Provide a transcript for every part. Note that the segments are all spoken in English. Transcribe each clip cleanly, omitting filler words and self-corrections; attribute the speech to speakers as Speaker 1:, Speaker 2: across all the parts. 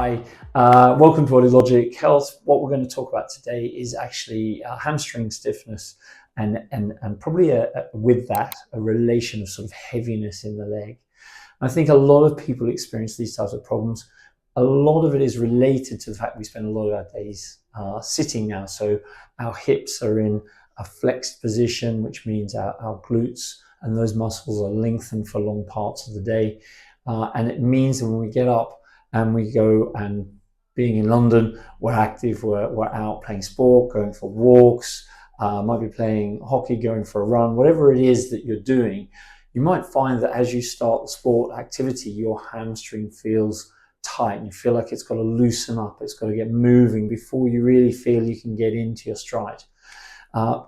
Speaker 1: Hi, welcome to Logic Health. What we're going to talk about today is actually hamstring stiffness and probably with that, a relation of sort of heaviness in the leg. I think a lot of people experience these types of problems. A lot of it is related to the fact we spend a lot of our days sitting now. So our hips are in a flexed position, which means our glutes and those muscles are lengthened for long parts of the day. And it means that when we get up and we go, and being in London, we're active, we're out playing sport, going for walks, might be playing hockey, going for a run, whatever it is that you're doing, you might find that as you start the sport activity, your hamstring feels tight and you feel like it's got to loosen up, it's got to get moving before you really feel you can get into your stride.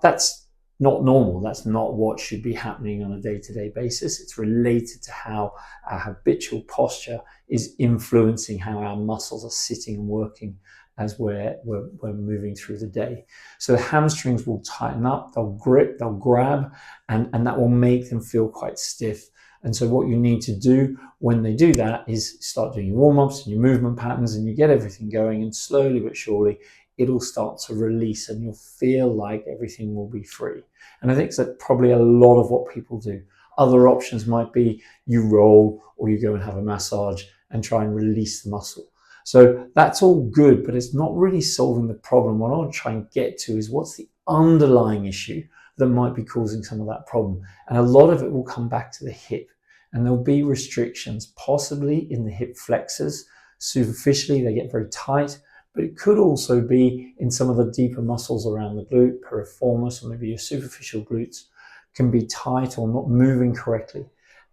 Speaker 1: That's not normal. That's not what should be happening on a day-to-day basis. It's related to how our habitual posture is influencing how our muscles are sitting and working as we're moving through the day. So the hamstrings will tighten up, they'll grip, they'll grab, and that will make them feel quite stiff. And so what you need to do when they do that is start doing your warm-ups and your movement patterns, and you get everything going, and slowly but surely it'll start to release and you'll feel like everything will be free. And I think that's probably a lot of what people do. Other options might be you roll or you go and have a massage and try and release the muscle. So that's all good, but it's not really solving the problem. What I want to try and get to is what's the underlying issue that might be causing some of that problem. And a lot of it will come back to the hip, and there'll be restrictions, possibly in the hip flexors. Superficially, they get very tight, but it could also be in some of the deeper muscles around the glute, piriformis, or maybe your superficial glutes can be tight or not moving correctly.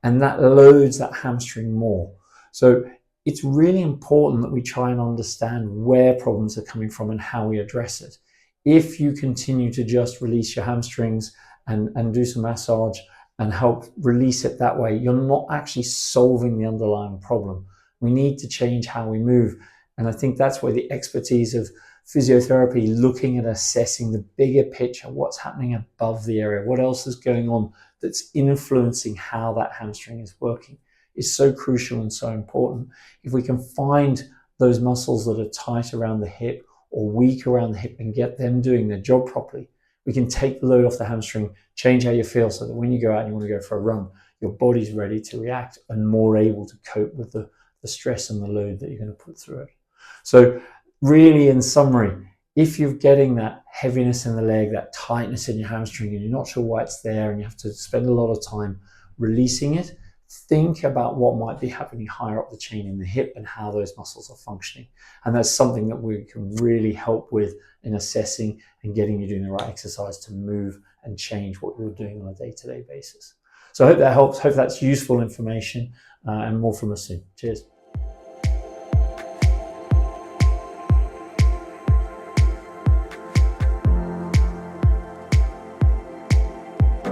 Speaker 1: And that loads that hamstring more. So it's really important that we try and understand where problems are coming from and how we address it. If you continue to just release your hamstrings and do some massage and help release it that way, you're not actually solving the underlying problem. We need to change how we move. And I think that's where the expertise of physiotherapy, looking at assessing the bigger picture, what's happening above the area, what else is going on that's influencing how that hamstring is working, is so crucial and so important. If we can find those muscles that are tight around the hip or weak around the hip and get them doing their job properly, we can take the load off the hamstring, change how you feel, so that when you go out and you want to go for a run, your body's ready to react and more able to cope with the stress and the load that you're going to put through it. So really, in summary, if you're getting that heaviness in the leg, that tightness in your hamstring, and you're not sure why it's there and you have to spend a lot of time releasing it, think about what might be happening higher up the chain in the hip and how those muscles are functioning. And that's something that we can really help with in assessing and getting you doing the right exercise to move and change what you're doing on a day-to-day basis. So I hope that helps. Hope that's useful information, and more from us soon. Cheers.